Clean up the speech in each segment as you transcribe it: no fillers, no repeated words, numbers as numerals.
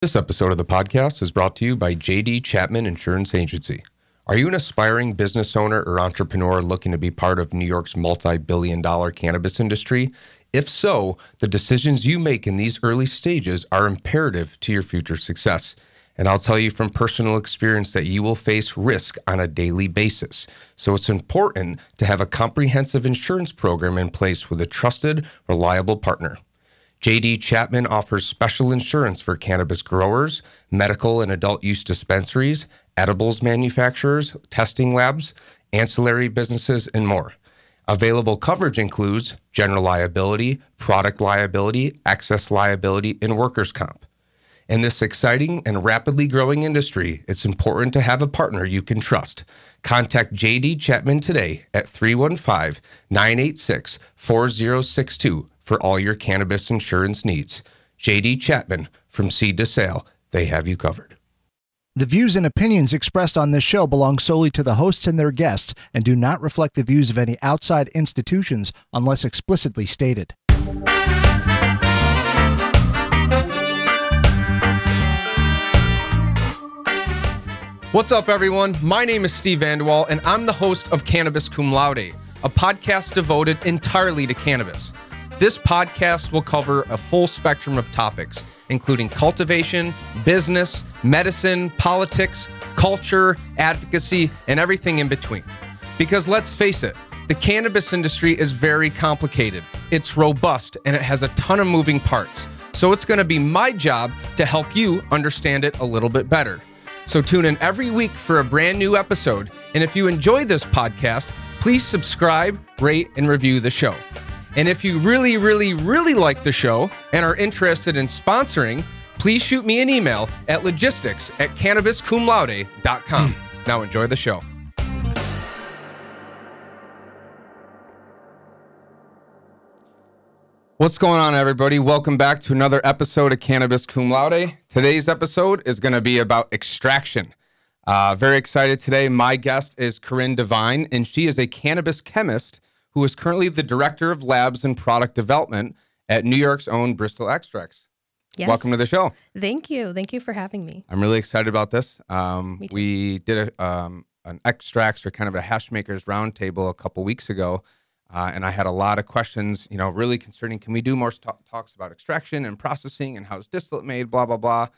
This episode of the podcast is brought to you by J.D. Chapman Insurance Agency. Are you an aspiring business owner or entrepreneur looking to be part of New York's multi-billion-dollar cannabis industry? If so, the decisions you make in these early stages are imperative to your future success. And I'll tell you from personal experience that you will face risk on a daily basis. So it's important to have a comprehensive insurance program in place with a trusted, reliable partner. J.D. Chapman offers special insurance for cannabis growers, medical and adult use dispensaries, edibles manufacturers, testing labs, ancillary businesses, and more. Available coverage includes general liability, product liability, excess liability, and workers' comp. In this exciting and rapidly growing industry, it's important to have a partner you can trust. Contact J.D. Chapman today at 315-986-4062 for all your cannabis insurance needs. J.D. Chapman, from seed to sale, they have you covered. The views and opinions expressed on this show belong solely to the hosts and their guests and do not reflect the views of any outside institutions unless explicitly stated. What's up, everyone? My name is Steve Vanderwall, and I'm the host of Cannabis Cum Laude, a podcast devoted entirely to cannabis. This podcast will cover a full spectrum of topics, including cultivation, business, medicine, politics, culture, advocacy, and everything in between. Because let's face it, the cannabis industry is very complicated. It's robust, and it has a ton of moving parts. So it's going to be my job to help you understand it a little bit better. So tune in every week for a brand new episode. And if you enjoy this podcast, please subscribe, rate, and review the show. And if you really like the show and are interested in sponsoring, please shoot me an email at logistics@cannabiscumlaude.com. Now enjoy the show. What's going on, everybody? Welcome back to another episode of Cannabis Cum Laude. Today's episode is going to be about extraction. Very excited today. My guest is Corinne Devine, and she is a cannabis chemist who is currently the Director of Labs and Product Development at New York's own Bristol Extracts. Yes. Welcome to the show. Thank you. Thank you for having me. I'm really excited about this. We did an extracts or kind of a hash makers roundtable a couple weeks ago, and I had a lot of questions, really concerning, can we do more talks about extraction and processing and how's distillate made, blah, blah, blah.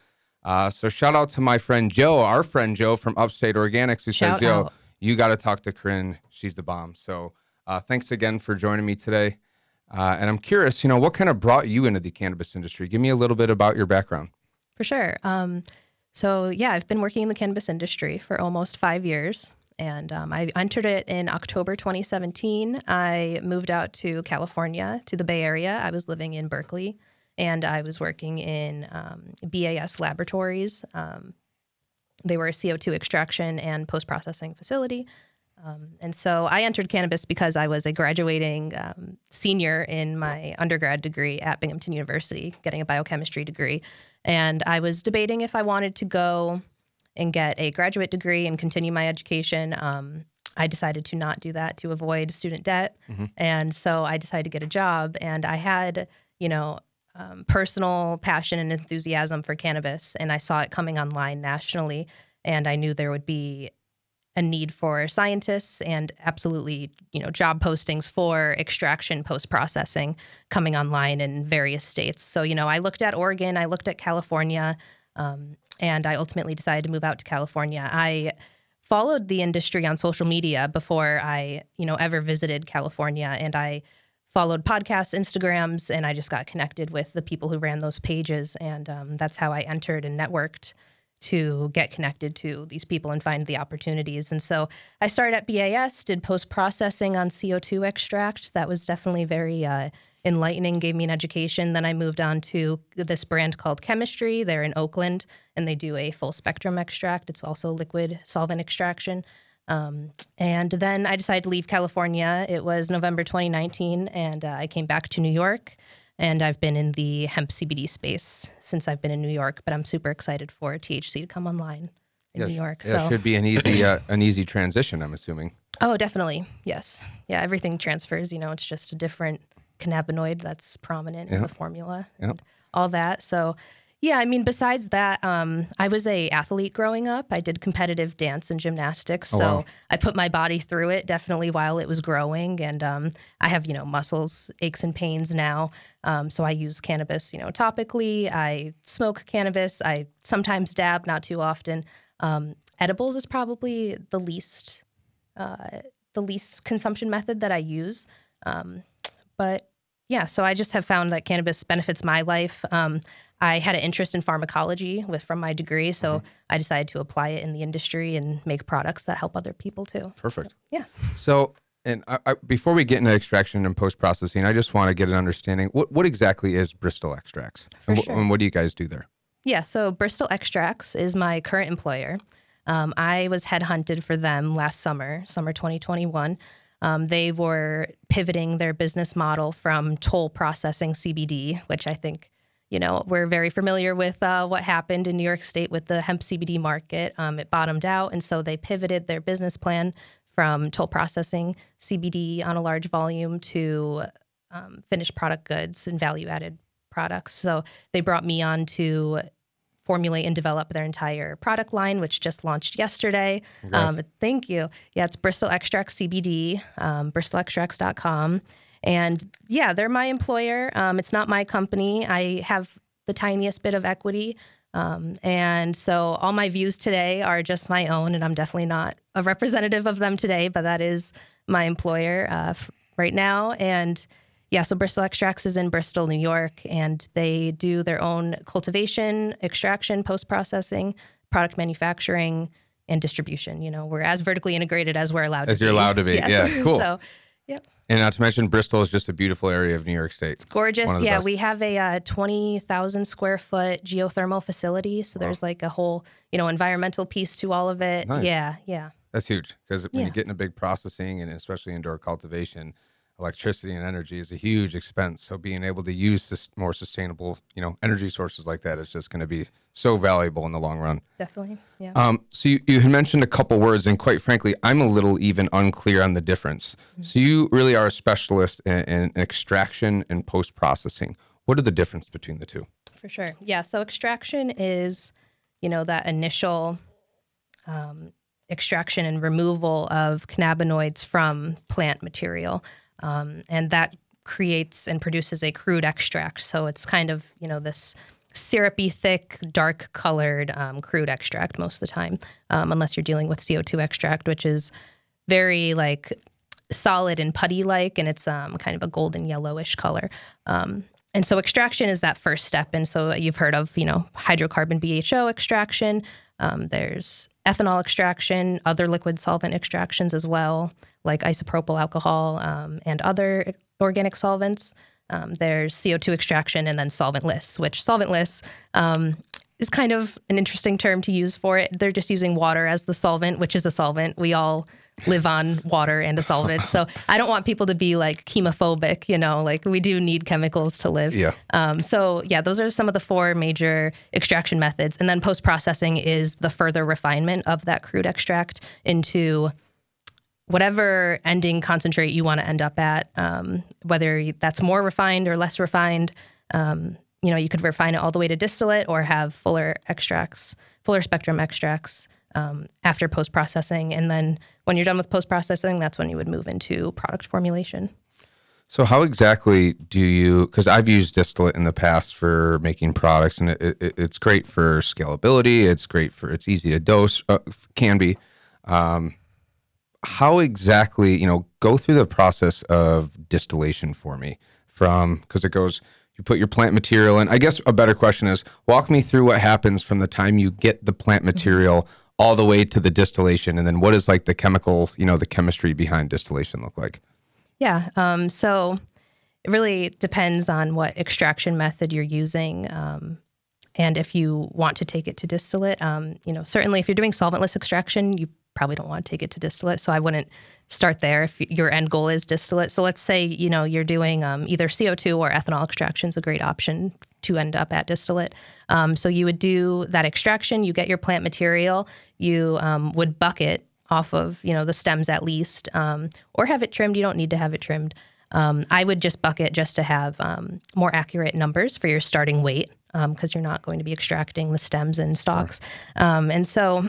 So shout out to my friend Joe, our friend Joe from Upstate Organics, who says, yo, you got to talk to Corinne. She's the bomb. So thanks again for joining me today. And I'm curious, what kind of brought you into the cannabis industry? Give me a little bit about your background. For sure. So yeah, I've been working in the cannabis industry for almost 5 years. And I entered it in October 2017. I moved out to California, to the Bay Area. I was living in Berkeley, and I was working in BAS laboratories. They were a CO2 extraction and post-processing facility. And so I entered cannabis because I was a graduating senior in my undergrad degree at Binghamton University, getting a biochemistry degree. And I was debating if I wanted to go and get a graduate degree and continue my education. I decided to not do that to avoid student debt. Mm-hmm. And so I decided to get a job. And I had, personal passion and enthusiasm for cannabis. And I saw it coming online nationally. And I knew there would be a need for scientists and absolutely, job postings for extraction post-processing coming online in various states. So, I looked at Oregon, I looked at California, and I ultimately decided to move out to California. I followed the industry on social media before I, ever visited California, and I followed podcasts, Instagrams, and I just got connected with the people who ran those pages, and that's how I entered and networked to get connected to these people and find the opportunities. And so I started at BAS, did post-processing on CO2 extract. That was definitely very enlightening, gave me an education. Then I moved on to this brand called Chemistry. They're in Oakland, and they do a full spectrum extract. It's also liquid solvent extraction. And then I decided to leave California. It was November 2019, and I came back to New York. And I've been in the hemp CBD space since I've been in New York, but I'm super excited for THC to come online in New York. Yeah, so should be an easy transition, I'm assuming. Oh, definitely. Yes. Yeah, everything transfers, it's just a different cannabinoid that's prominent in the formula and all that. So Yeah, I mean, besides that, I was a athlete growing up. I did competitive dance and gymnastics, so wow. I put my body through it definitely while it was growing, and I have, muscles aches and pains now. So I use cannabis, topically. I smoke cannabis. I sometimes dab, not too often. Edibles is probably the least consumption method that I use. But yeah, so I just have found that cannabis benefits my life. I had an interest in pharmacology from my degree, so I decided to apply it in the industry and make products that help other people too. Perfect. So, yeah. So, and before we get into extraction and post-processing, I just want to get an understanding. What exactly is Bristol Extracts? And what do you guys do there? Yeah, so Bristol Extracts is my current employer. I was headhunted for them last summer 2021. They were pivoting their business model from toll processing CBD, which I think, we're very familiar with what happened in New York State with the hemp CBD market. It bottomed out, and so they pivoted their business plan from toll processing CBD on a large volume to finished product goods and value-added products. So they brought me on to formulate and develop their entire product line, which just launched yesterday. Thank you. Yeah, it's Bristol Extracts CBD, bristolextracts.com. And yeah, they're my employer. It's not my company. I have the tiniest bit of equity. And so all my views today are just my own, and I'm definitely not a representative of them today, but that is my employer right now. And yeah, so Bristol Extracts is in Bristol, New York, and they do their own cultivation, extraction, post-processing, product manufacturing, and distribution. We're as vertically integrated as we're allowed to be. As you're allowed to be. Yes. Yeah, cool. So, yep. And not to mention, Bristol is just a beautiful area of New York State. It's gorgeous. Yeah, best. we have a 20,000 square foot geothermal facility. So there's like a whole, environmental piece to all of it. Nice. Yeah. That's huge, because when you get into big processing and especially indoor cultivation, electricity and energy is a huge expense. So being able to use this more sustainable, energy sources like that is just going to be so valuable in the long run. Definitely. Yeah. So you had mentioned a couple words, and quite frankly, I'm a little even unclear on the difference. So you really are a specialist in extraction and post-processing. What are the difference between the two? For sure. Yeah. So extraction is, that initial extraction and removal of cannabinoids from plant material. And that creates and produces a crude extract. So it's kind of, this syrupy, thick, dark colored crude extract most of the time, unless you're dealing with CO2 extract, which is very solid and putty-like, and it's kind of a golden yellowish color. And so extraction is that first step. And so you've heard of, hydrocarbon BHO extraction. There's ethanol extraction, other liquid solvent extractions as well, like isopropyl alcohol and other organic solvents. There's CO2 extraction, and then solventless, which solventless is kind of an interesting term to use for it. They're just using water as the solvent, which is a solvent. We all live on water and a solvent. So I don't want people to be chemophobic, we do need chemicals to live. Yeah. So yeah, those are some of the four major extraction methods. And then post-processing is the further refinement of that crude extract into whatever ending concentrate you want to end up at, whether that's more refined or less refined. You could refine it all the way to distillate or have fuller spectrum extracts after post-processing. And then when you're done with post-processing, that's when you would move into product formulation. So how exactly do you, because I've used distillate in the past for making products, and it's great for scalability. It's easy to dose, can be. How exactly, go through the process of distillation for me because it goes, you put your plant material in. I guess a better question is, walk me through what happens from the time you get the plant material all the way to the distillation. And then what is the chemical, the chemistry behind distillation look like? Yeah. So it really depends on what extraction method you're using. And if you want to take it to distillate, certainly if you're doing solventless extraction, you probably don't want to take it to distillate. So I wouldn't start there if your end goal is distillate. So let's say, you're doing either CO2 or ethanol extraction is a great option to end up at distillate. So you would do that extraction, you get your plant material, you would bucket off of, the stems at least, or have it trimmed. You don't need to have it trimmed. I would just bucket just to have more accurate numbers for your starting weight. because you're not going to be extracting the stems and stalks. And so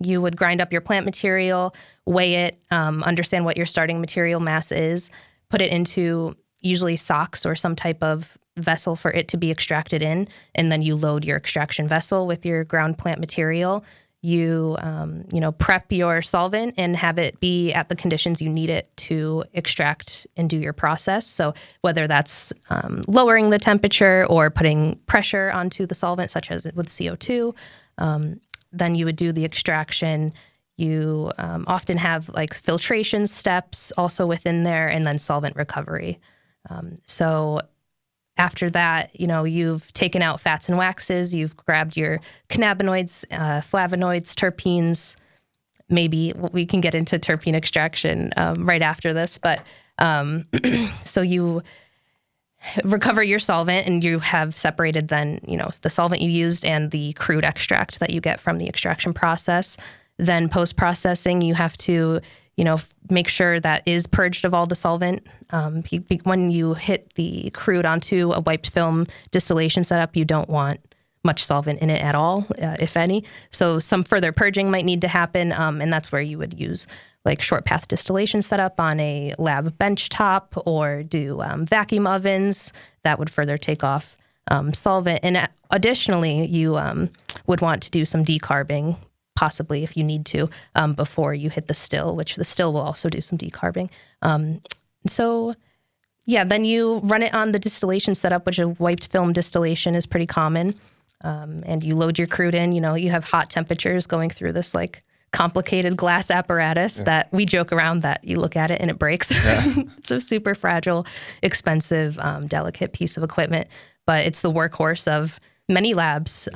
you would grind up your plant material, weigh it, understand what your starting material mass is, put it into usually socks or some type of vessel for it to be extracted in, and then you load your extraction vessel with your ground plant material. You, prep your solvent and have it be at the conditions you need it to extract and do your process. So whether that's lowering the temperature or putting pressure onto the solvent, such as with CO2, then you would do the extraction. You often have like filtration steps also within there, and then solvent recovery. So after that, you've taken out fats and waxes, you've grabbed your cannabinoids, flavonoids, terpenes. Maybe we can get into terpene extraction right after this. But so you recover your solvent, and you have separated then, the solvent you used and the crude extract that you get from the extraction process. Then post-processing, you have to make sure that is purged of all the solvent. When you hit the crude onto a wiped film distillation setup, you don't want much solvent in it at all, if any. So some further purging might need to happen, and that's where you would use like short path distillation setup on a lab bench top, or do vacuum ovens that would further take off solvent. And additionally, you would want to do some decarbing, possibly if you need to, before you hit the still, which the still will also do some decarbing. So yeah, then you run it on the distillation setup, which a wiped film distillation is pretty common. And you load your crude in, you have hot temperatures going through this like complicated glass apparatus that we joke around that you look at it and it breaks. Yeah. It's a super fragile, expensive, delicate piece of equipment, but it's the workhorse of many labs.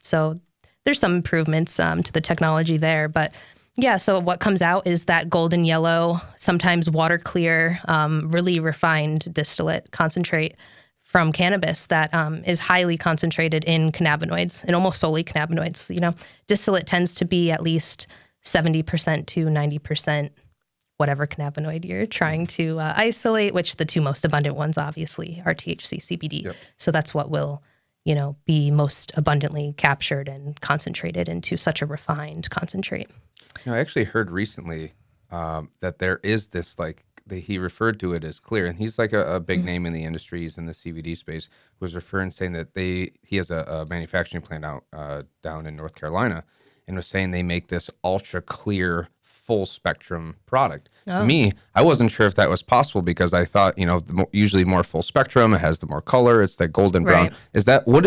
So there's some improvements to the technology there, but yeah, so what comes out is that golden yellow, sometimes water clear, really refined distillate concentrate from cannabis that is highly concentrated in cannabinoids, and almost solely cannabinoids. Distillate tends to be at least 70% to 90% whatever cannabinoid you're trying to isolate, which the two most abundant ones obviously are THC, CBD. Yep. So that's what will be most abundantly captured and concentrated into such a refined concentrate. I actually heard recently that there is this, he referred to it as clear, and he's like a big name in the industry. He's in the CBD space, was saying that he has a manufacturing plant out down in North Carolina, and was saying they make this ultra clear full spectrum product. To me, I wasn't sure if that was possible, because I thought, usually more full spectrum, it has the more color, it's that golden brown. Right. Is that, what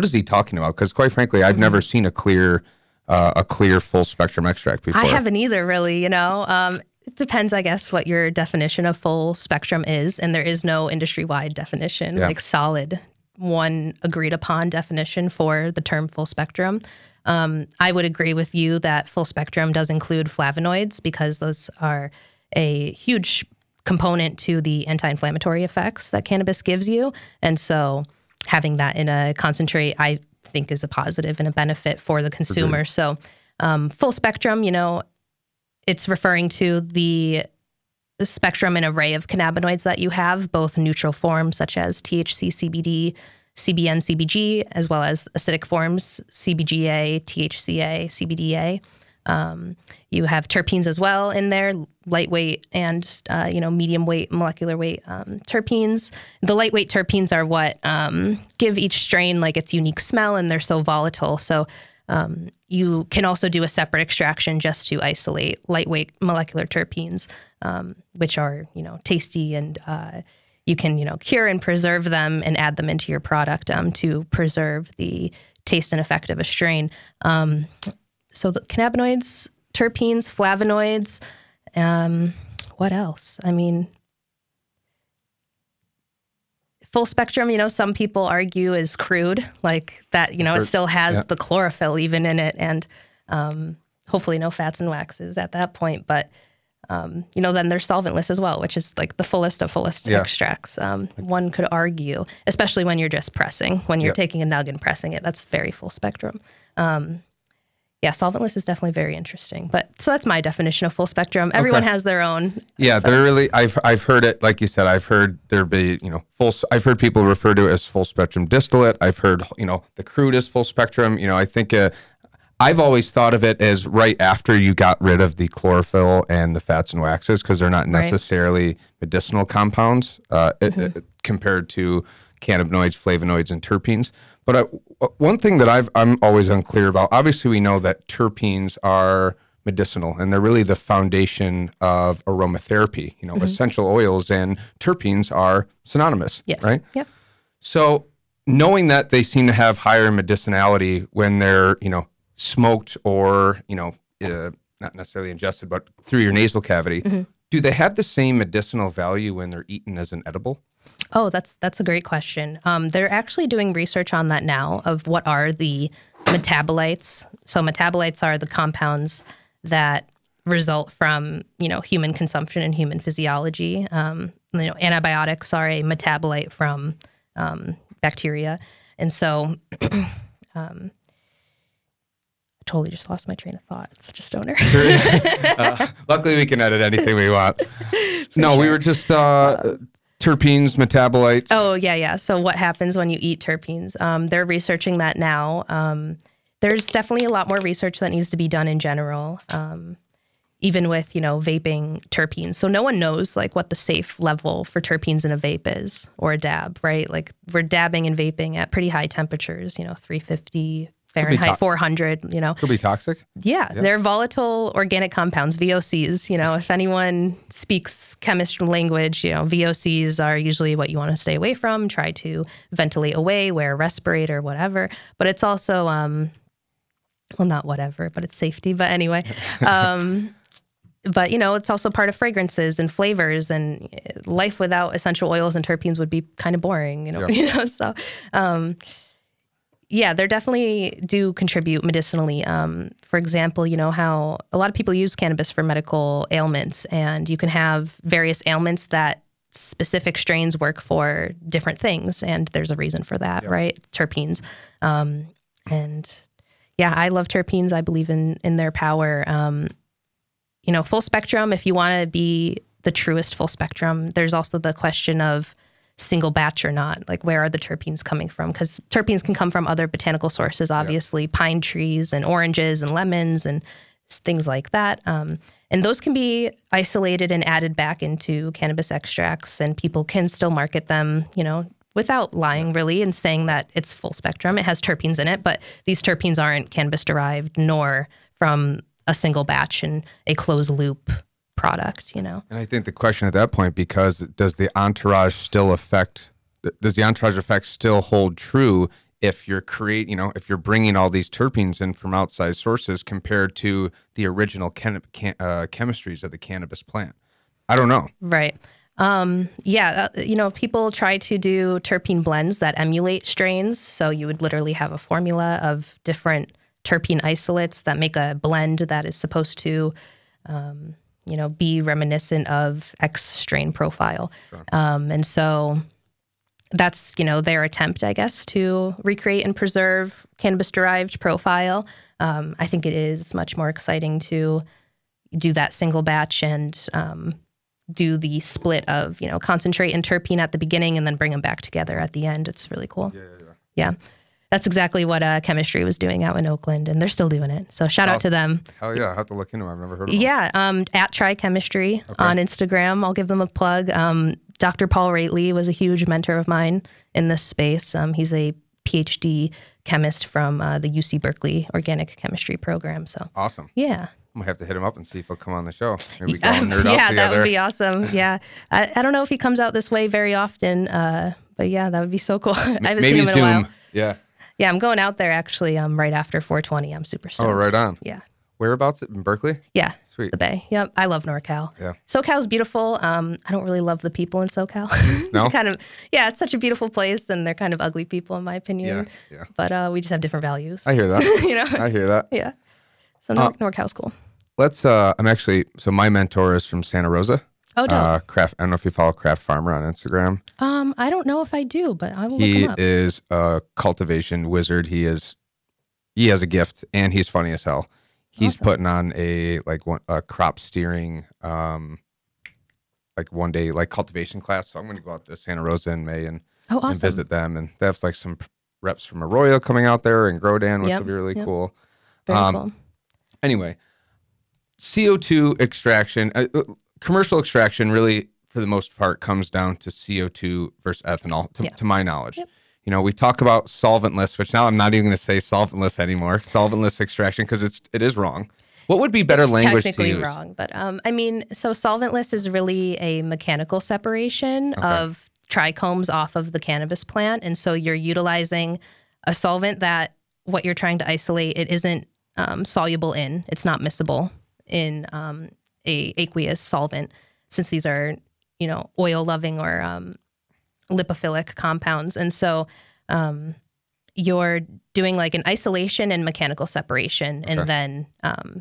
is he talking about? Because quite frankly, I've never seen a clear full spectrum extract before. I haven't either, really. It depends, I guess, what your definition of full spectrum is, and there is no industry-wide definition, like solid, one agreed upon definition for the term full spectrum. I would agree with you that full spectrum does include flavonoids, because those are a huge component to the anti-inflammatory effects that cannabis gives you. And so having that in a concentrate, I think, is a positive and a benefit for the consumer. Agreed. So full spectrum, it's referring to the spectrum and array of cannabinoids that you have, both neutral forms such as THC, CBD, CBN, CBG, as well as acidic forms, CBGA, THCA, CBDA. You have terpenes as well in there, lightweight and, medium weight, molecular weight terpenes. The lightweight terpenes are what give each strain like its unique smell, and they're so volatile. So you can also do a separate extraction just to isolate lightweight molecular terpenes, which are, tasty, and you can, cure and preserve them and add them into your product to preserve the taste and effect of a strain. So the cannabinoids, terpenes, flavonoids, what else? I mean, full spectrum, some people argue is crude, like that, it still has the chlorophyll even in it, and hopefully no fats and waxes at that point. But, then there's solventless as well, which is like the fullest of fullest extracts. One could argue, especially when you're just pressing, when you're taking a nug and pressing it, that's very full spectrum. Yeah, solventless is definitely very interesting. But so that's my definition of full spectrum. Everyone has their own. Yeah, they're really. I've heard it, like you said. I've heard there be I've heard people refer to it as full spectrum distillate. I've heard the crude is full spectrum. I think I've always thought of it as right after you got rid of the chlorophyll and the fats and waxes, because they're not necessarily medicinal compounds compared to cannabinoids, flavonoids, and terpenes. But one thing that I'm always unclear about, obviously we know that terpenes are medicinal and they're really the foundation of aromatherapy. Essential oils and terpenes are synonymous, right? Yep. So knowing that they seem to have higher medicinality when they're, smoked or, not necessarily ingested, but through your nasal cavity, do they have the same medicinal value when they're eaten as an edible? Oh, that's a great question. They're actually doing research on that now of what are the metabolites. So metabolites are the compounds that result from, human consumption and human physiology. Antibiotics are a metabolite from bacteria. And so I totally just lost my train of thought. It's such a stoner. Luckily, we can edit anything we want. We were just... terpenes, metabolites. Oh, yeah. So what happens when you eat terpenes? They're researching that now. There's definitely a lot more research that needs to be done in general, even with, vaping terpenes. So no one knows like what the safe level for terpenes in a vape is or a dab, right? Like we're dabbing and vaping at pretty high temperatures, 350 Fahrenheit, 400, Could be toxic. Yeah, they're volatile organic compounds, VOCs. If anyone speaks chemist language, VOCs are usually what you want to stay away from. Try to ventilate away, wear a respirator, whatever. But it's also, well, not whatever, but it's safety. But anyway, but it's also part of fragrances and flavors, and life without essential oils and terpenes would be kind of boring, So. Yeah, they definitely do contribute medicinally. For example, how a lot of people use cannabis for medical ailments, and you can have various ailments that specific strains work for different things, and there's a reason for that, right? Terpenes. And yeah, I love terpenes. I believe in their power. Full spectrum, if you want to be the truest full spectrum, there's also the question of single batch or not, like where are the terpenes coming from? Because terpenes can come from other botanical sources, obviously, pine trees and oranges and lemons and things like that. And those can be isolated and added back into cannabis extracts, and people can still market them, without lying really and saying that it's full spectrum. It has terpenes in it, but these terpenes aren't cannabis derived nor from a single batch and a closed loop product, And I think the question at that point, because does the entourage effect still hold true if you're if you're bringing all these terpenes in from outside sources compared to the original chemistries of the cannabis plant? I don't know. Right. People try to do terpene blends that emulate strains. So you would literally have a formula of different terpene isolates that make a blend that is supposed to, be reminiscent of X strain profile. Sure. And so that's, their attempt, I guess, to recreate and preserve cannabis-derived profile. I think it is much more exciting to do that single batch and do the split of, concentrate and terpene at the beginning and then bring them back together at the end. It's really cool. Yeah. That's exactly what chemistry was doing out in Oakland, and they're still doing it. So shout out to them. Hell yeah, I have to look into them. I've never heard of them. Yeah, at Try Chemistry on Instagram. I'll give them a plug. Dr. Paul Rately was a huge mentor of mine in this space. He's a PhD chemist from the UC Berkeley Organic Chemistry program. So awesome. Yeah. I'm gonna have to hit him up and see if he'll come on the show. Maybe we can all nerd out together. Yeah, that would be awesome. Yeah, I don't know if he comes out this way very often, but yeah, that would be so cool. I haven't seen him in a while. Yeah, I'm going out there actually right after 420. I'm super stoked. Oh, right on. Yeah. Whereabouts? In Berkeley? Yeah. Sweet. The Bay. Yep. I love NorCal. Yeah. SoCal's beautiful. I don't really love the people in SoCal. No? It's such a beautiful place, and they're kind of ugly people in my opinion. Yeah. But we just have different values. I hear that. I hear that. Yeah. So NorCal's cool. So my mentor is from Santa Rosa. Oh, dope. I don't know if you follow Craft Farmer on Instagram. I don't know if I do, but I will look him up. He is a cultivation wizard. He is he has a gift, and he's funny as hell. He's Awesome. putting on a crop steering, like 1 day like cultivation class. So I'm going to go out to Santa Rosa in May and Awesome. visit them. And they have like some reps from Arroyo coming out there and Grodan, which Yep, will be really cool. Very cool. Anyway, CO2 extraction, commercial extraction, really for the most part comes down to CO2 versus ethanol, to my knowledge. Yep. You know, we talk about solventless, which now I'm not even going to say solventless anymore. Solventless extraction, because it is wrong. What would be better It's language to technically use? wrong, but I mean, so solventless is really a mechanical separation of trichomes off of the cannabis plant, and so you're utilizing a solvent that what you're trying to isolate, it isn't soluble in, it's not miscible in a aqueous solvent, since these are, you know, oil-loving or lipophilic compounds, and so you're doing like an isolation and mechanical separation, and then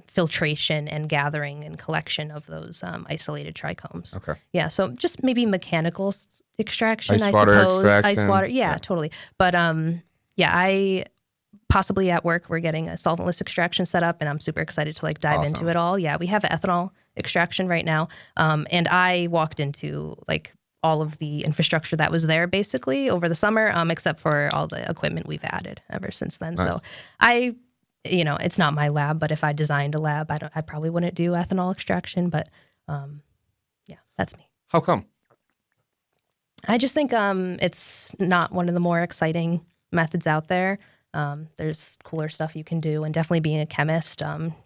filtration and gathering and collection of those isolated trichomes. Okay. Yeah, so just maybe mechanical extraction, Ice I water suppose. extraction. Ice water, yeah, totally. But yeah, I possibly at work we're getting a solventless extraction set up, and I'm super excited to like dive into it all. Yeah, we have ethanol extraction right now, and I walked into like all of the infrastructure that was there basically over the summer, except for all the equipment we've added ever since then. Nice. So you know, it's not my lab, but if I designed a lab, I probably wouldn't do ethanol extraction, but yeah, that's me. How come? I just think it's not one of the more exciting methods out there. There's cooler stuff you can do, and definitely being a chemist,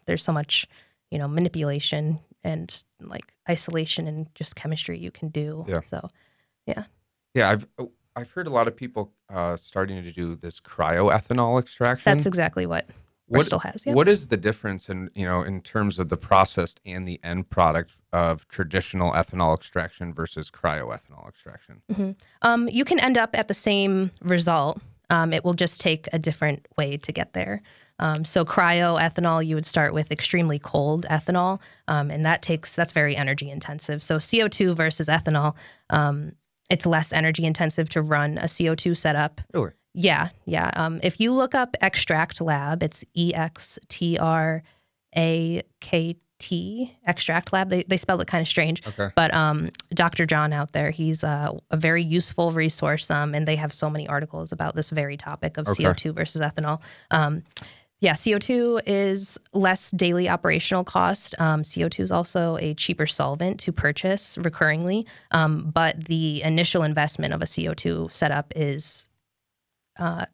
there's so much, you know, manipulation and like isolation and just chemistry you can do. Yeah. So, yeah. Yeah, I've heard a lot of people starting to do this cryoethanol extraction. That's exactly what Bristol has. Yeah. What is the difference in terms of the processed and the end product of traditional ethanol extraction versus cryoethanol extraction? Mm-hmm. You can end up at the same result. It will just take a different way to get there. So cryoethanol, you would start with extremely cold ethanol, and that's very energy intensive. So CO2 versus ethanol, it's less energy intensive to run a CO2 setup. Really? Yeah. If you look up Extract Lab, it's EXTRAKT, Extract Lab. They spelled it kind of strange. Okay. But Dr. John out there, he's a very useful resource, and they have so many articles about this very topic of CO2 versus ethanol. Yeah, CO2 is less daily operational cost. CO2 is also a cheaper solvent to purchase recurringly, but the initial investment of a CO2 setup is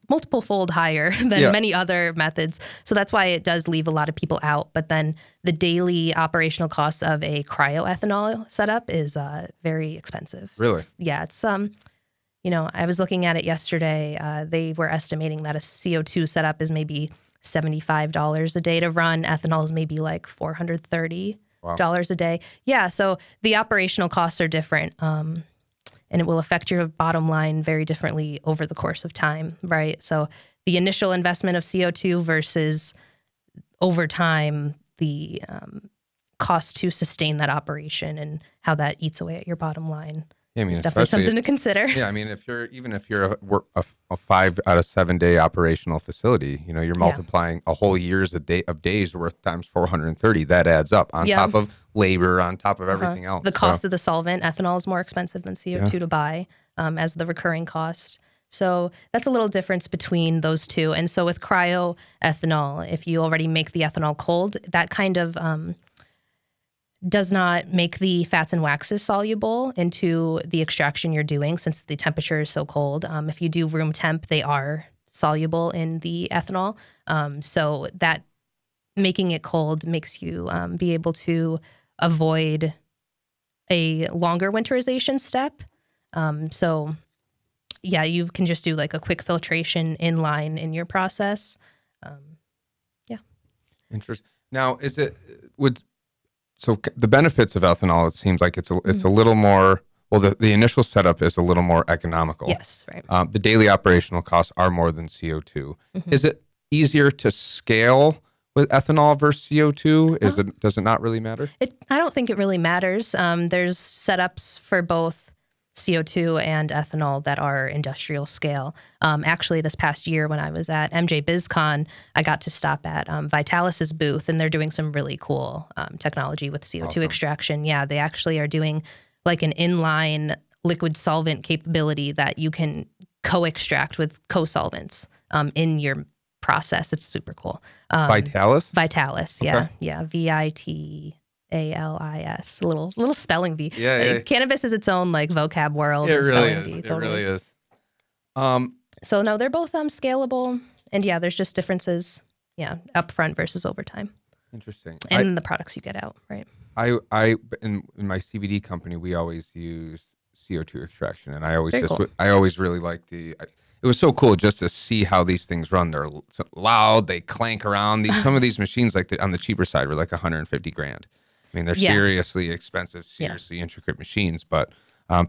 multiple fold higher than many other methods. So that's why it does leave a lot of people out. But then the daily operational cost of a cryoethanol setup is very expensive. Really? It's you know, I was looking at it yesterday. They were estimating that a CO2 setup is maybe $75 a day to run. Ethanol is maybe like $430 a day. Yeah, so the operational costs are different. And it will affect your bottom line very differently over the course of time, right? So the initial investment of CO2 versus over time, the cost to sustain that operation and how that eats away at your bottom line. Yeah, I mean, it's definitely something to consider. Yeah, I mean, if you're a 5 out of 7 day operational facility, you know, you're multiplying a whole year's of days worth times 430. That adds up on top of labor, on top of everything else. The cost of the solvent, ethanol, is more expensive than CO2 to buy as the recurring cost. So that's a little difference between those two. And so with cryoethanol, if you already make the ethanol cold, that kind of does not make the fats and waxes soluble into the extraction you're doing, since the temperature is so cold. If you do room temp, they are soluble in the ethanol. So that making it cold makes you be able to avoid a longer winterization step. So yeah, you can just do like a quick filtration inline in your process. Interesting. Now, so the benefits of ethanol, it seems like it's a little more, well, the initial setup is a little more economical. Yes, right. The daily operational costs are more than CO2. Is it easier to scale with ethanol versus CO2? Does it not really matter? I don't think it really matters. There's setups for both CO2 and ethanol that are industrial scale. Actually, this past year when I was at MJ BizCon, I got to stop at Vitalis's booth, and they're doing some really cool technology with CO2 Awesome. extraction. Yeah, they actually are doing like an inline liquid solvent capability that you can co-extract with co-solvents in your process. It's super cool. Vitalis? Vitalis, Okay. yeah. Vitalis. Little spelling bee. Yeah. Cannabis is its own like vocab world. It and really spelling is. bee, It totally. really is. So no, they're both scalable, and yeah, there's just differences. Yeah, upfront versus over time, Interesting. and the products you get out, right? I in my CBD company, we always use CO2 extraction, and I always Very cool. I always really like it was so cool just to see how these things run. They're loud, they clank around. Some of these machines, like on the cheaper side, were like 150 grand. I mean, they're Yeah. seriously expensive, seriously intricate machines. But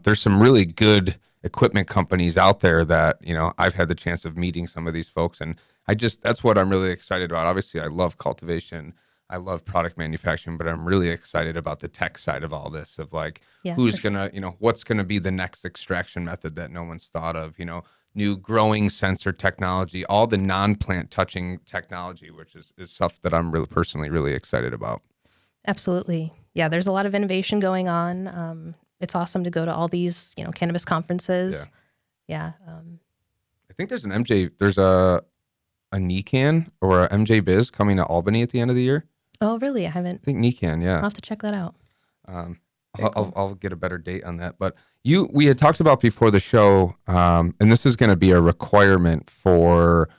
there's some really good equipment companies out there that, you know, I've had the chance of meeting some of these folks, and that's what I'm really excited about. Obviously, I love cultivation. I love product manufacturing, but I'm really excited about the tech side of all this, of like who's gonna, you know, what's gonna be the next extraction method that no one's thought of, you know, new growing sensor technology, all the non-plant touching technology, which is stuff that I'm really personally really excited about. Absolutely. Yeah, there's a lot of innovation going on. It's awesome to go to all these, you know, cannabis conferences. Yeah. I think there's a NECAN or a MJ Biz coming to Albany at the end of the year. Oh, really? I I haven't. think NECAN, yeah. I'll have to check that out. Very cool. I'll get a better date on that. But we had talked about before the show, and this is going to be a requirement for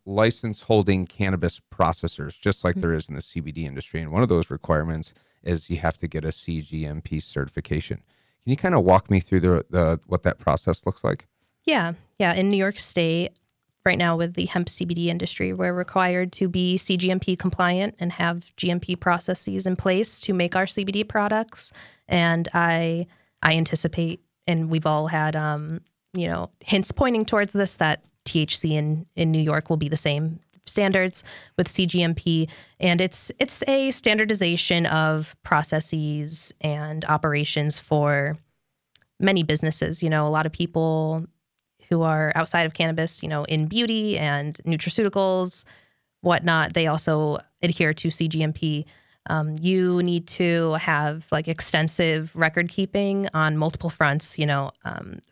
license holding cannabis processors, just like there is in the CBD industry. And one of those requirements is you have to get a CGMP certification. Can you kind of walk me through the what that process looks like? Yeah. In New York State, right now with the hemp CBD industry, we're required to be CGMP compliant and have GMP processes in place to make our CBD products. And I anticipate, and we've all had, you know, hints pointing towards this, that THC in New York will be the same standards with CGMP. And it's a standardization of processes and operations for many businesses. You know, a lot of people who are outside of cannabis, you know, in beauty and nutraceuticals, whatnot, they also adhere to CGMP. You need to have like extensive record keeping on multiple fronts, you know,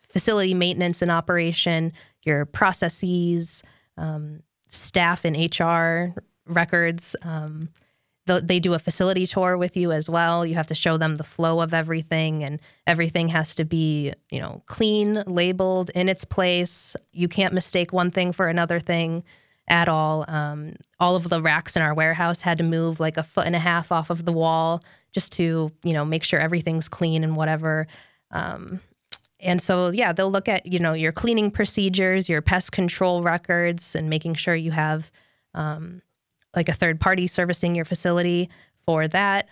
facility maintenance and operation, your processes, staff and HR records. They do a facility tour with you as well. You have to show them the flow of everything, and everything has to be, you know, clean, labeled, in its place. You can't mistake one thing for another thing at all. All of the racks in our warehouse had to move like 1.5 feet off of the wall just to, you know, make sure everything's clean and whatever. And so, yeah, they'll look at, you know, your cleaning procedures, your pest control records, and making sure you have like a third party servicing your facility for that.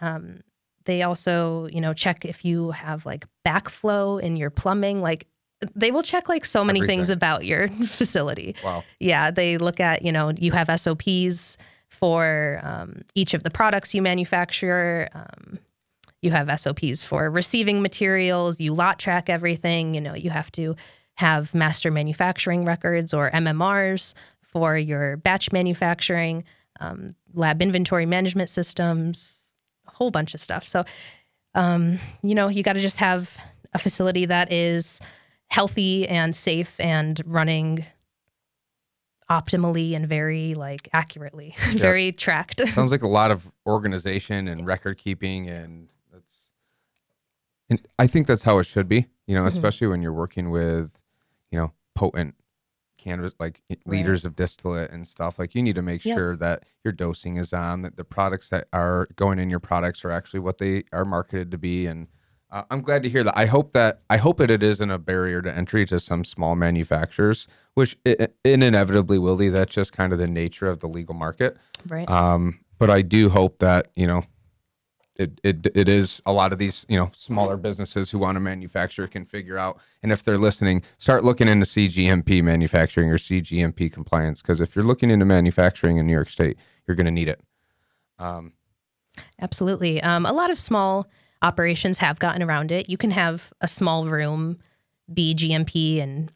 They also, you know, check if you have like backflow in your plumbing. Like they will check like so many things about your facility. Wow. Yeah, they look at, you know, you have SOPs for each of the products you manufacture. You have SOPs for receiving materials. You lot track everything. You know, you have to have master manufacturing records or MMRs for your batch manufacturing. Lab inventory management systems, a whole bunch of stuff. So, you know, you got to just have a facility that is healthy and safe and running optimally and very like accurately, very tracked. Sounds like a lot of organization and record keeping, and I think that's how it should be, you know, especially when you're working with, you know, potent cannabis, like liters of distillate and stuff. Like you need to make sure that your dosing is on, that the products that are going in your products are actually what they are marketed to be. And I'm glad to hear that. I hope it isn't a barrier to entry to some small manufacturers, which it inevitably will be. That's just kind of the nature of the legal market. Right. But I do hope that, you know, it is a lot of these, you know, smaller businesses who want to manufacture can figure out, and if they're listening, start looking into CGMP manufacturing or CGMP compliance, because if you're looking into manufacturing in New York State, you're going to need it. Absolutely. A lot of small operations have gotten around it. You can have a small room be GMP and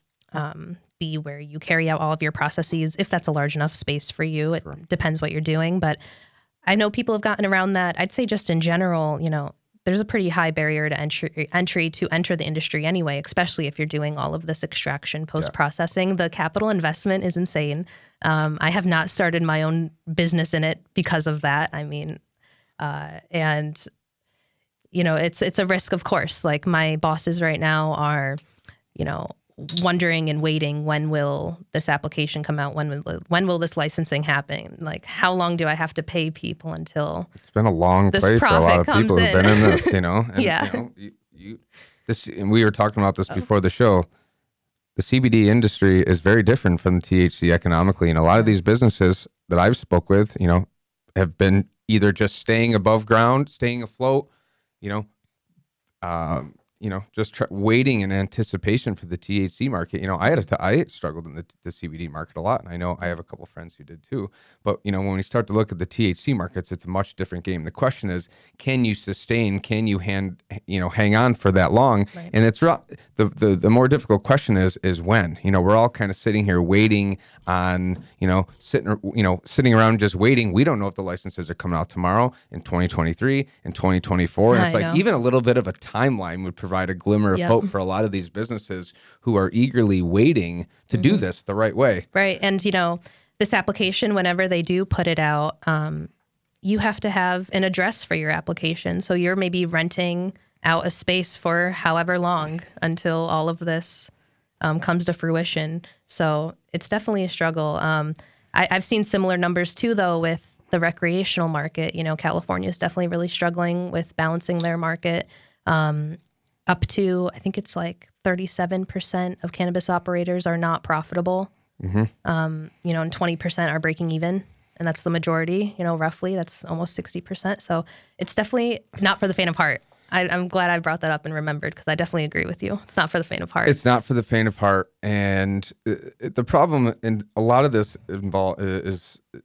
be where you carry out all of your processes, if that's a large enough space for you. It depends what you're doing. But I know people have gotten around that. I'd say just in general, you know, there's a pretty high barrier to entry to enter the industry anyway, especially if you're doing all of this extraction, post-processing. The capital investment is insane. I have not started my own business in it because of that. I mean, and, you know, it's a risk, of course. Like my bosses right now are, you know, wondering and waiting, when will this application come out? When will this licensing happen? Like, how long do I have to pay people until it's been a long this play for a lot of people who've been in this, you know? And, yeah. You know, this, and we were talking about this before the show. The CBD industry is very different from the THC economically. And a lot of these businesses that I've spoke with, you know, have been either just staying above ground, staying afloat, you know, just waiting in anticipation for the THC market. You know, I struggled in the CBD market a lot, and I know I have a couple friends who did too. But you know, when we start to look at the THC markets, it's a much different game. The question is, can you sustain? Can you hang on for that long? Right. And it's the more difficult question is when. You know, we're all kind of sitting here waiting on, sitting around just waiting. We don't know if the licenses are coming out tomorrow, in 2023, in 2024. And it's like even a little bit of a timeline would provide a glimmer of hope for a lot of these businesses who are eagerly waiting to do this the right way. Right. And, you know, this application, whenever they do put it out, you have to have an address for your application. So you're maybe renting out a space for however long until all of this comes to fruition. So it's definitely a struggle. I've seen similar numbers too, though, with the recreational market. You know, California is definitely really struggling with balancing their market. Up to, I think it's like 37% of cannabis operators are not profitable. You know, and 20% are breaking even. And that's the majority, you know, roughly. That's almost 60%. So it's definitely not for the faint of heart. I'm glad I brought that up and remembered, because I definitely agree with you. It's not for the faint of heart. It's not for the faint of heart. And the problem in a lot of this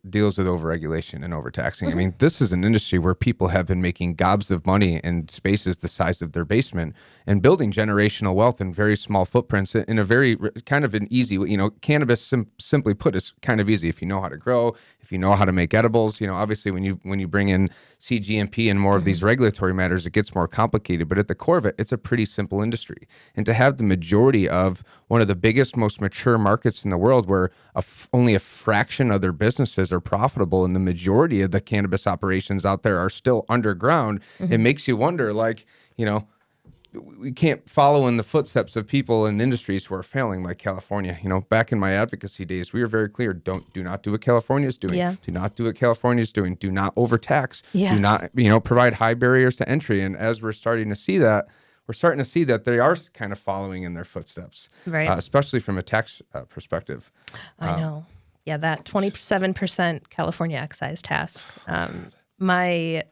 deals with overregulation and overtaxing. I mean, this is an industry where people have been making gobs of money in spaces the size of their basement and building generational wealth in very small footprints in a very kind of an easy way. You know, cannabis, simply put, is kind of easy if you know how to grow, if you know how to make edibles. You know, obviously when you bring in CGMP and more of these regulatory matters, it gets more complicated. But at the core of it, it's a pretty simple industry. And to have the majority of one of the biggest, most mature markets in the world, where only a fraction of their businesses are profitable, and the majority of the cannabis operations out there are still underground, it makes you wonder, like, you know, we can't follow in the footsteps of people in industries who are failing, like California. You know, back in my advocacy days, we were very clear: do not do what California is doing. Yeah. Do not do what California is doing. Do not overtax. Yeah. Do not, provide high barriers to entry. And as we're starting to see that, they are kind of following in their footsteps, right? Especially from a tax perspective. I know. Yeah, that 27% California excise tax. My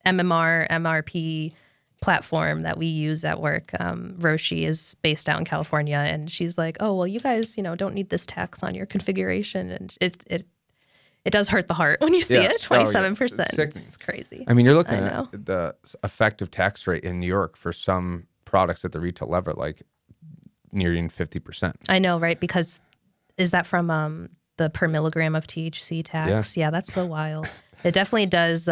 MRP platform that we use at work, Roshi, is based out in California, and she's like, "Oh, well, you guys, don't need this tax on your configuration," and it does hurt the heart when you see it. 27%. It's crazy. I mean, you're looking at the effective tax rate in New York for some products at the retail level, like nearing 50%. I know, right? Because is that from the per milligram of THC tax? Yeah, that's so wild. It definitely does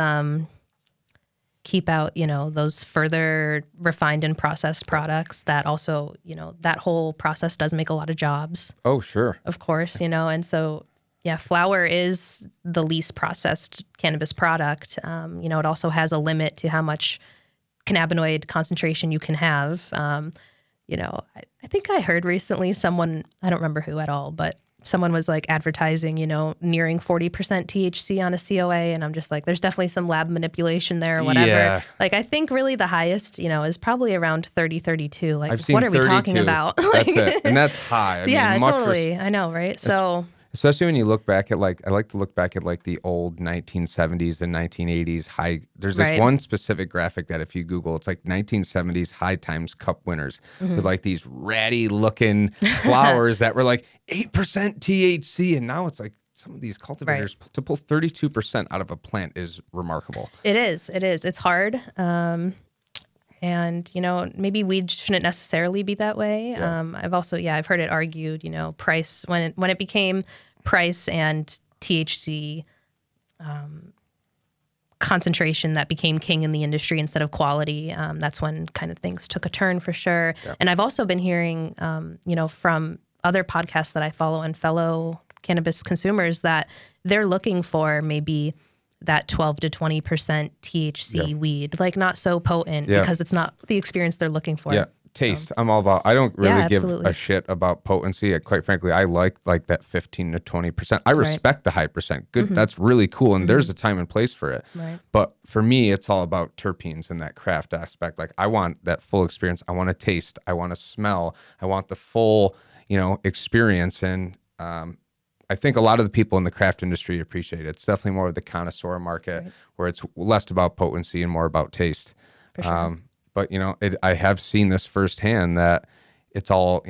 keep out, those further refined and processed products that also, that whole process does make a lot of jobs. Oh, sure. Of course, and so, yeah, flower is the least processed cannabis product. It also has a limit to how much cannabinoid concentration you can have. I think I heard recently someone, I don't remember who at all, but someone was like advertising, nearing 40% THC on a COA. And I'm just like, there's definitely some lab manipulation there or whatever. Yeah. Like, I think really the highest, is probably around 30, 32. Like, what are we talking about? That's it. And that's high. I mean, totally. I know, right? So, especially when you look back at I like to look back at the old 1970s and 1980s high. There's this one specific graphic that if you Google, it's like 1970s High Times Cup winners with these ratty looking flowers that were like 8% THC, and now it's like some of these cultivators to pull 32% out of a plant is remarkable. It is. It's hard. And, maybe weed shouldn't necessarily be that way. Yeah. I've heard it argued, price, when it became price and THC concentration that became king in the industry instead of quality. That's when kind of things took a turn for sure. Yeah. And I've also been hearing, from other podcasts that I follow and fellow cannabis consumers that they're looking for maybe that 12 to 20% THC weed, like not so potent because it's not the experience they're looking for. Yeah. Taste. I'm all about, I don't really give a shit about potency. Quite frankly, I like that 15 to 20%. I respect the high percent. Good. That's really cool. And there's a time and place for it. Right. But for me, it's all about terpenes and that craft aspect. Like I want that full experience. I want to taste. I want to smell. I want the full, experience. And, I think a lot of the people in the craft industry appreciate it. It's definitely more of the connoisseur market where it's less about potency and more about taste. For sure. But, I have seen this firsthand that it's all,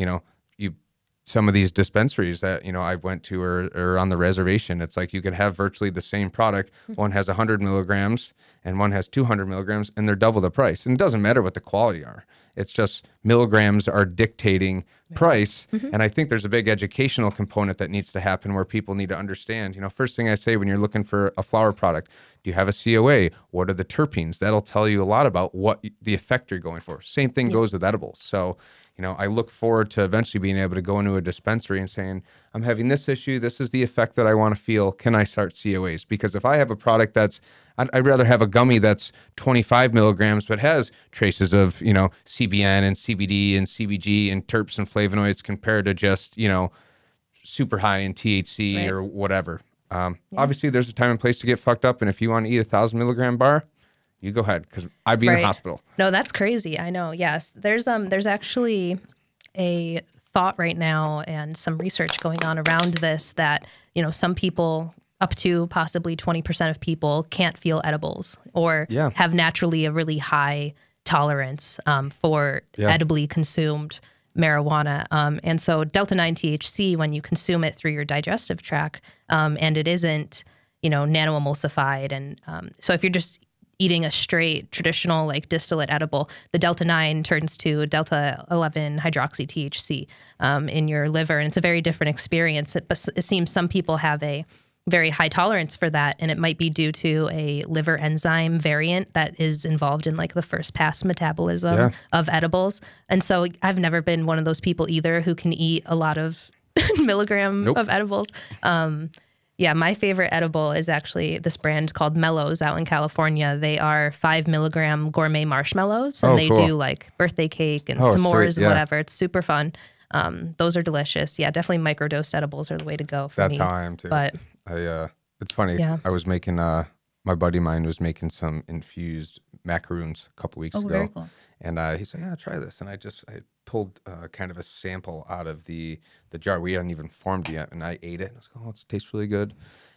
some of these dispensaries that, I went to or on the reservation, it's like you can have virtually the same product. One has 100 milligrams and one has 200 milligrams and they're double the price. And it doesn't matter what the quality are. It's just milligrams are dictating price. And I think there's a big educational component that needs to happen where people need to understand, first thing I say when you're looking for a flower product, do you have a COA? What are the terpenes? That'll tell you a lot about what the effect you're going for. Same thing goes with edibles. So, I look forward to eventually being able to go into a dispensary and saying, I'm having this issue. This is the effect that I want to feel. Can I start COAs? Because if I have a product I'd rather have a gummy that's 25 milligrams, but has traces of, CBN and CBD and CBG and terps and flavonoids compared to just, super high in THC or whatever. Obviously, there's a time and place to get fucked up. And if you want to eat 1,000 milligram bar, you go ahead, because I'd be in the hospital. No, that's crazy. I know. Yes. There's actually a thought right now and some research going on around this that, some people, up to possibly 20% of people, can't feel edibles or have naturally a really high tolerance for edibly consumed marijuana. And so Delta-9 THC, when you consume it through your digestive tract, and it isn't, nano-emulsified. And so if you're just eating a straight traditional like distillate edible, the Delta-9 turns to Delta-11 hydroxy THC in your liver. And it's a very different experience. It seems some people have a very high tolerance for that. And it might be due to a liver enzyme variant that is involved in like the first pass metabolism of edibles. And so I've never been one of those people either who can eat a lot of milligram of edibles. Yeah, my favorite edible is actually this brand called Mellows out in California. They are 5 milligram gourmet marshmallows, and they do like birthday cake and s'mores and whatever. It's super fun. Those are delicious. Yeah, definitely microdosed edibles are the way to go for me. That's how I am too. But it's funny. I was making my buddy of mine was making some infused macaroons a couple weeks ago. Very cool. And he's like, yeah, try this. And I pulled kind of a sample out of the jar. We hadn't even formed yet. And I ate it. And I was like, oh, it tastes really good.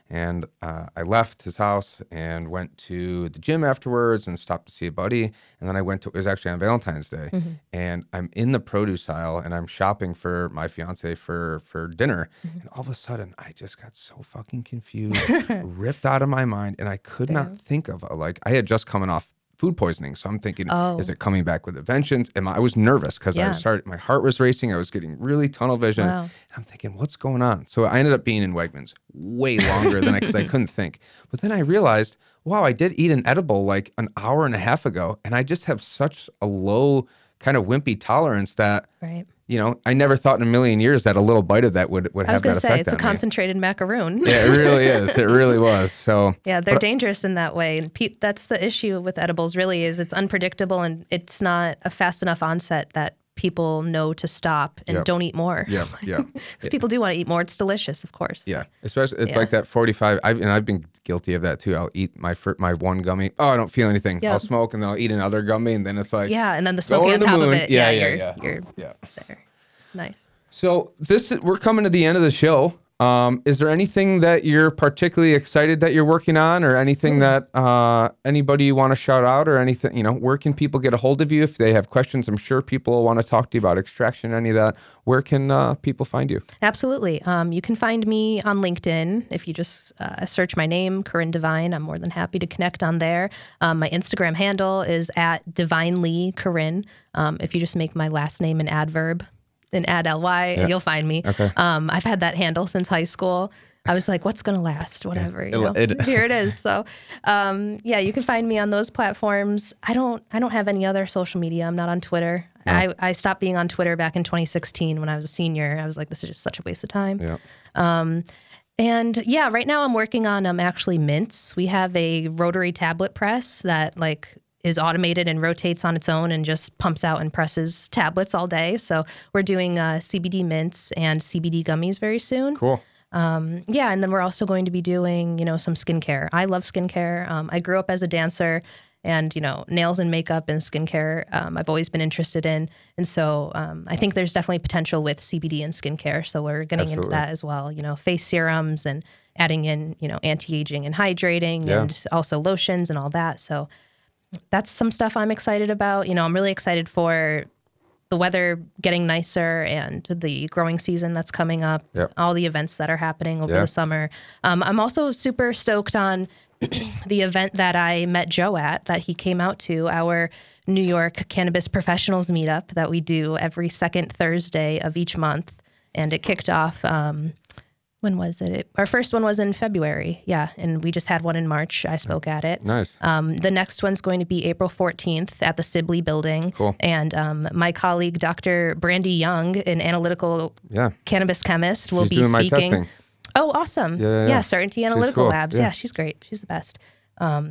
And I left his house and went to the gym afterwards and stopped to see a buddy. And then it was actually on Valentine's Day. And I'm in the produce aisle and I'm shopping for my fiance for dinner. And all of a sudden, I just got so fucking confused, ripped out of my mind. And I could not think of I had just coming off food poisoning. So I'm thinking, is it coming back with a vengeance? I was nervous because my heart was racing. I was getting really tunnel vision. Wow. I'm thinking, what's going on? So I ended up being in Wegmans way longer than because I couldn't think. But then I realized, wow, I did eat an edible like an hour and a half ago. And I just have such a low kind of wimpy tolerance that, I never thought in a million years that a little bite of that would have that effect on me. I was going to say, it's a concentrated macaroon. Yeah, it really is. It really was. So yeah, they're dangerous in that way. And that's the issue with edibles really is it's unpredictable and it's not a fast enough onset that people know to stop and don't eat more. Yeah. Because people do want to eat more. It's delicious, of course. Yeah, especially it's like that 45. I've been guilty of that too. I'll eat my one gummy. Oh, I don't feel anything. I'll smoke and then I'll eat another gummy and then it's like and then the smoking on top of it. You're there. Nice. So we're coming to the end of the show. Is there anything that you're particularly excited that you're working on, or anything that anybody you want to shout out, or anything, you know, where can people get a hold of you if they have questions? I'm sure people want to talk to you about extraction, any of that. Where can people find you? Absolutely. You can find me on LinkedIn. If you just search my name, Corinne Devine, I'm more than happy to connect on there. My Instagram handle is @DivineLeeCorinne. If you just make my last name an adverb, and add LY, you'll find me. Okay. I've had that handle since high school. I was like, what's going to last? Whatever, you know, here it is. So, yeah, you can find me on those platforms. I don't have any other social media. I'm not on Twitter. No. I stopped being on Twitter back in 2016 when I was a senior. I was like, this is just such a waste of time. Yeah. And yeah, right now I'm working on actually mints. We have a rotary tablet press that is automated and rotates on its own and just pumps out and presses tablets all day. So we're doing CBD mints and CBD gummies very soon. Cool. Yeah, and then we're also going to be doing, some skincare. I love skincare. I grew up as a dancer, and, nails and makeup and skincare I've always been interested in. And so I think there's definitely potential with CBD and skincare. So we're getting into that as well, face serums and adding in, anti-aging and hydrating and also lotions and all that. So that's some stuff I'm excited about. I'm really excited for the weather getting nicer and the growing season that's coming up, all the events that are happening over the summer. I'm also super stoked on the event that I met Joe at, that he came out to, our New York Cannabis Professionals meetup that we do every second Thursday of each month. And it kicked off, when was it? Our first one was in February. Yeah. And we just had one in March. I spoke at it. Nice. The next one's going to be April 14th at the Sibley building. Cool. And my colleague, Dr. Brandy Young, an analytical cannabis chemist, will be speaking. Oh, awesome. Yeah. Certainty Analytical Labs. Yeah, she's great. She's the best.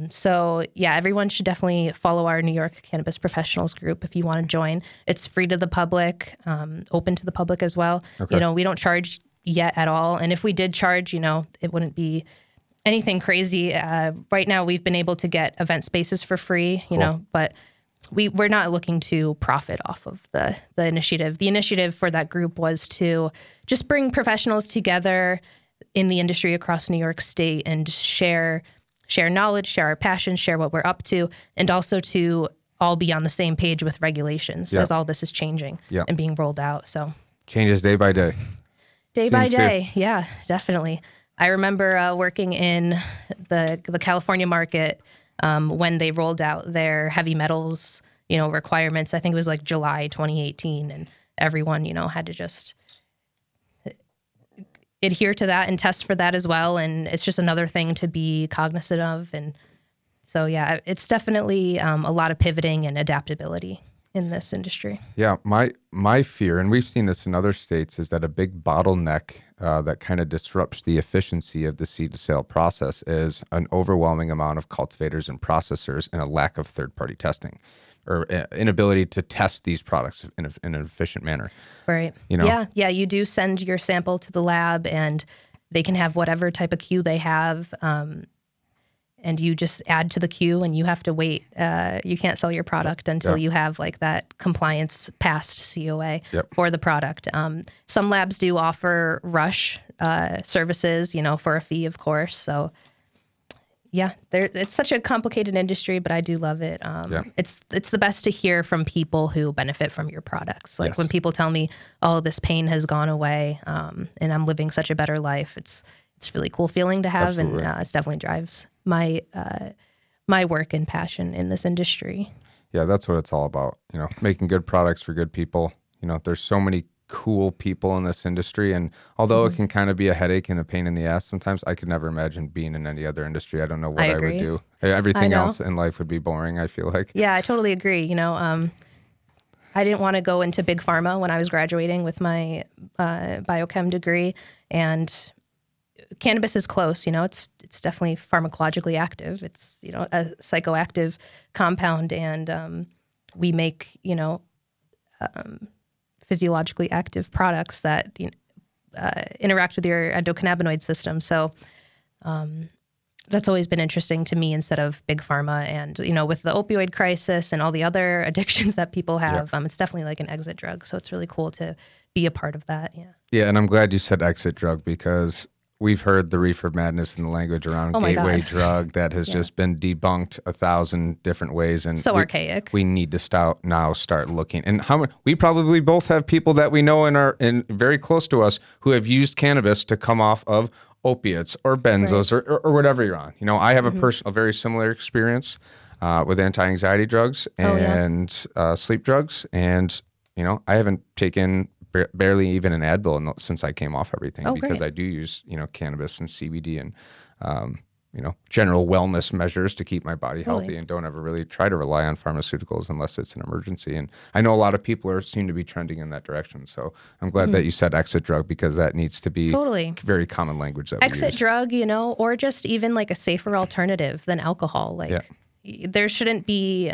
So yeah, everyone should definitely follow our New York Cannabis Professionals group if you want to join. It's free to the public, open to the public as well. Okay. We don't charge yet at all. And if we did charge, it wouldn't be anything crazy. Right now we've been able to get event spaces for free, but we're not looking to profit off of the initiative. The initiative for that group was to just bring professionals together in the industry across New York State and share knowledge, share our passion, share what we're up to, and also to all be on the same page with regulations as all this is changing and being rolled out. So changes day by day. Day by day, yeah, definitely. I remember working in the California market when they rolled out their heavy metals, requirements. I think it was like July 2018, and everyone, had to just adhere to that and test for that as well. And it's just another thing to be cognizant of. And so, yeah, it's definitely a lot of pivoting and adaptability in this industry. Yeah, my fear, and we've seen this in other states, is that a big bottleneck that kind of disrupts the efficiency of the seed to sale process is an overwhelming amount of cultivators and processors and a lack of third-party testing, or inability to test these products in an efficient manner. Right. Yeah, you do send your sample to the lab, and they can have whatever type of queue they have, and you just add to the queue, and you have to wait. You can't sell your product until you have that compliance passed COA for the product. Some labs do offer rush services, for a fee, of course. So yeah, it's such a complicated industry, but I do love it. It's the best to hear from people who benefit from your products. When people tell me, oh, this pain has gone away, and I'm living such a better life, it's a really cool feeling to have. Absolutely. And it definitely drives my work and passion in this industry. Yeah, that's what it's all about. Making good products for good people. There's so many cool people in this industry, and although it can kind of be a headache and a pain in the ass sometimes, I could never imagine being in any other industry. I don't know what I would do. Everything else in life would be boring, I feel like. Yeah, I totally agree. I didn't want to go into big pharma when I was graduating with my biochem degree, and cannabis is close. It's definitely pharmacologically active. It's a psychoactive compound, and we make physiologically active products that interact with your endocannabinoid system. So that's always been interesting to me instead of big pharma. And with the opioid crisis and all the other addictions that people have, it's definitely like an exit drug. So it's really cool to be a part of that. Yeah. Yeah, and I'm glad you said exit drug, because we've heard the reefer madness in the language around gateway drug that has just been debunked 1,000 different ways, and so archaic. We need to start looking. And we probably both have people that we know and very close to us who have used cannabis to come off of opiates or benzos or whatever you're on. You know, I have a very similar experience with anti-anxiety drugs and sleep drugs, and you know, I haven't taken barely even an Advil since I came off everything, because I do use, you know, cannabis and CBD and, you know, general wellness measures to keep my body healthy, and don't ever really try to rely on pharmaceuticals unless it's an emergency. And I know a lot of people seem to be trending in that direction. So I'm glad that you said exit drug, because that needs to be very common language. That exit drug, you know, or just even like a safer alternative than alcohol. Like there shouldn't be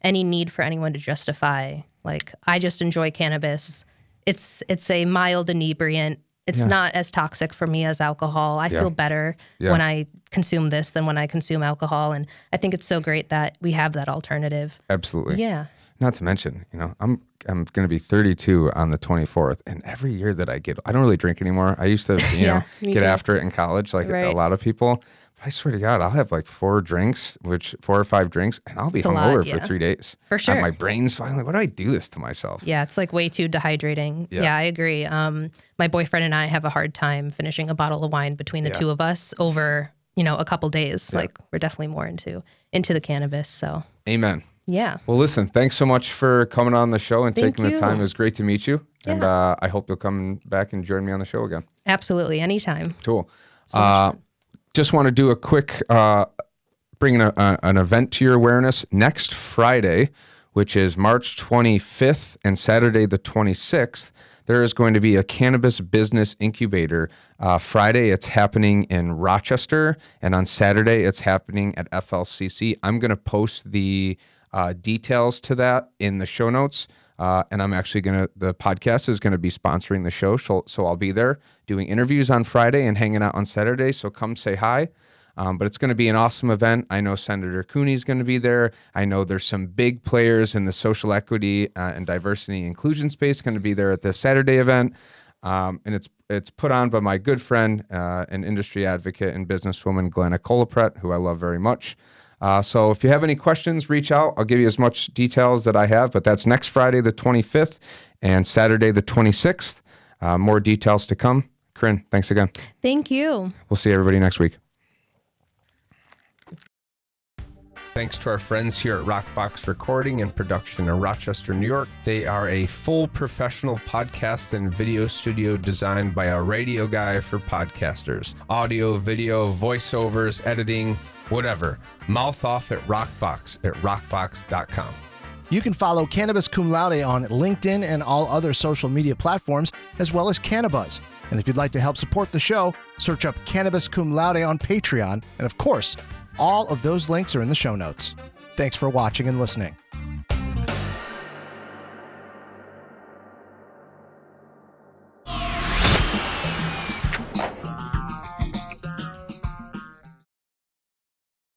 any need for anyone to justify, like, I just enjoy cannabis. It's a mild inebriant. It's not as toxic for me as alcohol. I feel better when I consume this than when I consume alcohol. And I think it's so great that we have that alternative. Absolutely. Yeah. Not to mention, you know, I'm going to be 32 on the 24th, and every year that I don't really drink anymore. I used to, you know, get after it in college, like a lot of people. I swear to God, I'll have like 4 or 5 drinks, and I'll be hungover for 3 days. For sure. And my brain's finally, why do I do this to myself? Yeah, it's like way too dehydrating. Yeah, I agree. My boyfriend and I have a hard time finishing a bottle of wine between the two of us over, you know, a couple days. Like, we're definitely more into the cannabis. So. Amen. Yeah. Well, listen, thanks so much for coming on the show and taking the time. It was great to meet you. Yeah. And I hope you'll come back and join me on the show again. Absolutely. Anytime. Cool. So just want to do a quick, bring an event to your awareness. Next Friday, which is March 25th and Saturday the 26th, there is going to be a cannabis business incubator. Friday, it's happening in Rochester, and on Saturday, it's happening at FLCC. I'm going to post the details to that in the show notes. And I'm actually the podcast is going to be sponsoring the show. So I'll be there doing interviews on Friday and hanging out on Saturday. So come say hi. But it's going to be an awesome event. I know Senator Cooney's going to be there. I know there's some big players in the social equity and diversity and inclusion space going to be there at this Saturday event. And it's put on by my good friend, and industry advocate and businesswoman, Glenna Colapret, who I love very much. So if you have any questions, reach out. I'll give you as much details that I have, but that's next Friday, the 25th, and Saturday, the 26th. More details to come. Corinne, thanks again. Thank you. We'll see everybody next week. Thanks to our friends here at Rockbox Recording and Production in Rochester, New York. They are a full professional podcast and video studio designed by a radio guy for podcasters. Audio, video, voiceovers, editing, whatever. Mouth off at Rockbox at rockbox.com. You can follow Cannabis Cum Laude on LinkedIn and all other social media platforms, as well as Cannabis. And if you'd like to help support the show, search up Cannabis Cum Laude on Patreon. And of course, all of those links are in the show notes. Thanks for watching and listening.